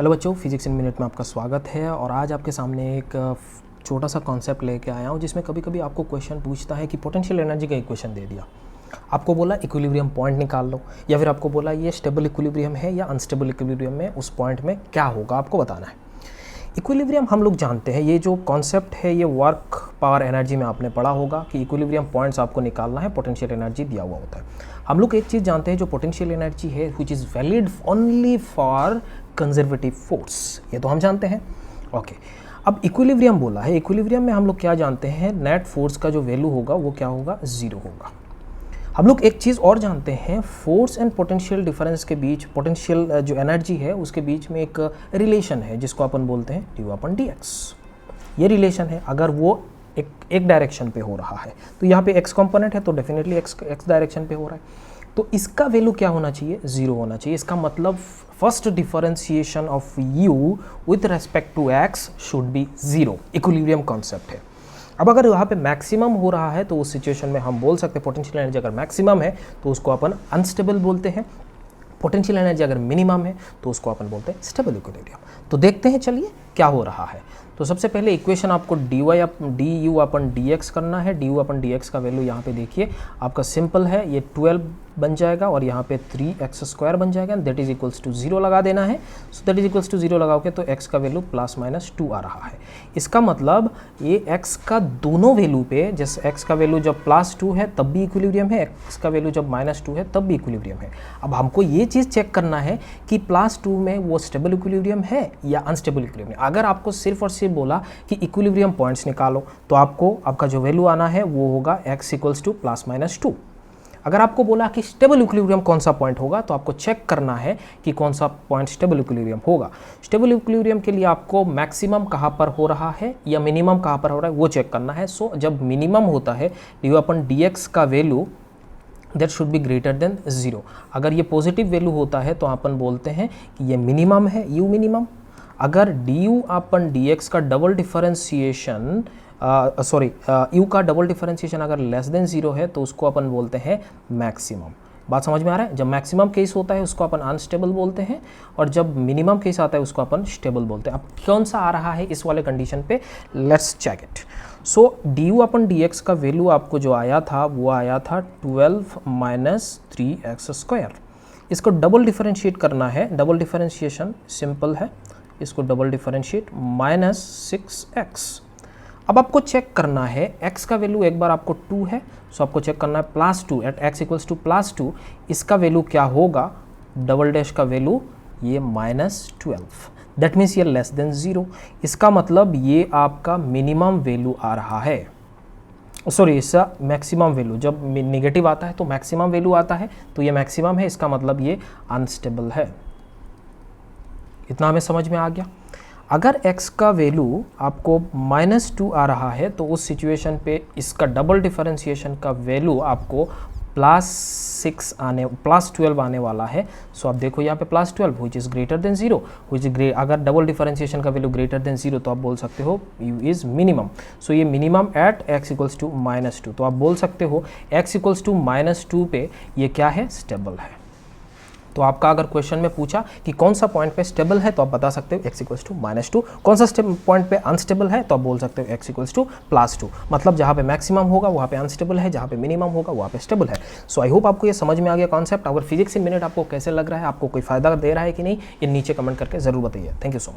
Hello बच्चों, physics in minute में आपका स्वागत है। और आज आपके सामने एक छोटा सा कॉन्सेप्ट लेके आया हूँ जिसमें कभी कभी आपको क्वेश्चन पूछता है कि पोटेंशियल एनर्जी का इक्वेशन दे दिया, आपको बोला इक्विलिब्रियम पॉइंट निकाल लो, या फिर आपको बोला ये स्टेबल इक्विलिब्रियम है या अनस्टेबल इक्विलिब्रियम में उस पॉइंट में क्या होगा आपको बताना है। इक्विलिब्रियम हम लोग जानते हैं, ये जो कॉन्सेप्ट है ये वर्क पावर एनर्जी में आपने पढ़ा होगा कि इक्विलिब्रियम पॉइंट्स आपको निकालना है, पोटेंशियल एनर्जी दिया हुआ होता है। हम लोग एक चीज़ जानते हैं जो पोटेंशियल एनर्जी है which is valid only for conservative force, ये तो हम जानते हैं। ओके, अब इक्विलिब्रियम बोला है, इक्विलिब्रियम में हम लोग क्या जानते हैं, नेट फोर्स का जो वैल्यू होगा वो क्या होगा, जीरो होगा। हम लोग एक चीज़ और जानते हैं, फोर्स एंड पोटेंशियल डिफरेंस के बीच, पोटेंशियल जो एनर्जी है उसके बीच में एक रिलेशन है जिसको अपन बोलते हैं ड्यू अपन डी एक्स। ये रिलेशन है, अगर वो एक डायरेक्शन पे हो रहा है तो यहाँ पे एक्स कंपोनेंट है तो डेफिनेटली एक्स डायरेक्शन पे हो रहा है, तो इसका वैल्यू क्या होना चाहिए, जीरो होना चाहिए। इसका मतलब first differentiation of U with respect to X should be zero, equilibrium concept है। अब अगर यहाँ पे मैक्सिमम हो रहा है तो उस सिचुएशन में हम बोल सकते हैं पोटेंशियल एनर्जी अगर मैक्सिमम है तो उसको अपन अनस्टेबल बोलते हैं, पोटेंशियल एनर्जी अगर मिनिमम है तो उसको अपन बोलते हैं स्टेबल इक्विलिब्रियम। तो देखते हैं चलिए क्या हो रहा है। तो सबसे पहले इक्वेशन आपको D U upon D x करना है। D U upon D X का वैल्यू यहाँ पे देखिए आपका सिंपल है, ये 12 बन जाएगा और यहाँ पे 3x² बन जाएगा, दैट इज इक्वल्स टू 0 लगा देना है। So that is equals to 0 लगाओगे तो x का वैल्यू +-2 आ रहा है। इसका मतलब ये x का दोनों वैल्यू पे, जैसे x का वैल्यू जब +2 है तब भी इक्विलिब्रियम है, x का वैल्यू जब -2 है तब भी इक्विलिब्रियम है। अब हमको ये चीज़ चेक करना है कि +2 में वो स्टेबल इक्विलिब्रियम है या अनस्टेबल इक्विलिब्रियम। अगर आपको सिर्फ और सिर्फ बोला कि इक्विलिब्रियम पॉइंट्स निकालो तो आपका जो वैल्यू आना है वो होगा x इक्वल्स टू +-2। अगर आपको बोला कि स्टेबल इक्विलिब्रियम कौन सा पॉइंट होगा तो आपको चेक करना है कि कौन सा पॉइंट स्टेबल इक्विलिब्रियम होगा। स्टेबल इक्विलिब्रियम के लिए आपको मैक्सिमम कहाँ पर हो रहा है या मिनिमम कहाँ पर हो रहा है वो चेक करना है। सो जब मिनिमम होता है ड्यू अपन डी एक्स का value that should be greater than 0। अगर ये पॉजिटिव वैल्यू होता है तो अपन बोलते हैं कि ये मिनिमम है, यू मिनिमम। अगर D U upon D X का डबल डिफरेंशिएशन यू का डबल डिफरेंशिएशन अगर लेस देन 0 है तो उसको अपन बोलते हैं मैक्सिमम। बात समझ में आ रहा है? जब मैक्सिमम केस होता है उसको अपन अनस्टेबल बोलते हैं और जब मिनिमम केस आता है उसको अपन स्टेबल बोलते हैं। अब कौन सा आ रहा है इस वाले कंडीशन पे, let's check it. So D U upon D X का वैल्यू आपको जो आया था वो आया था 12 - 3x²। इसको डबल डिफरेंशिएट करना है, डबल डिफरेंशिएशन सिंपल है, इसको डबल डिफरेंशिएट -6x। अब आपको चेक करना है x का वैल्यू, एक बार आपको 2 है सो आपको चेक करना है +2 एट x इक्वल्स टू +2, इसका वैल्यू क्या होगा, डबल डैश का वैल्यू ये -12, दैट मीन्स ये लेस देन 0। इसका मतलब ये आपका मिनिमम वैल्यू आ रहा है, सॉरी इसका मैक्सिमम वैल्यू। जब नेगेटिव आता है तो मैक्सिमम वैल्यू आता है, तो ये मैक्सिमम है, इसका मतलब ये अनस्टेबल है। इतना हमें समझ में आ गया। अगर x का वैल्यू आपको -2 आ रहा है तो उस सिचुएशन पे इसका डबल डिफरेंशिएशन का वैल्यू आपको +12 आने वाला है। सो आप देखो यहाँ पे +12 व्हिच इज़ ग्रेटर देन 0, अगर डबल डिफरेंशिएशन का वैल्यू ग्रेटर देन 0 तो आप बोल सकते हो u इज़ मिनिमम। सो ये minimum at x equals to -2, तो आप बोल सकते हो x इक्वल्स टू -2 पे ये क्या है, स्टेबल है। तो आपका अगर क्वेश्चन में पूछा कि कौन सा पॉइंट पे स्टेबल है तो आप बता सकते हो x इक्वल्स टू -2, कौन सा पॉइंट पे अनस्टेबल है तो आप बोल सकते हो x इक्वल्स टू +2। मतलब जहाँ पे मैक्सिमम होगा वहाँ पे अनस्टेबल है, जहाँ पे मिनिमम होगा वहाँ पे स्टेबल है। सो आई होप आपको ये समझ में आ गया कॉन्सेप्ट। अगर फिजिक्स इन मिनट आपको कैसे लग रहा है, आपको कोई फायदा दे रहा है कि नहीं, ये नीचे कमेंट करके जरूर बताइए। Thank you so much.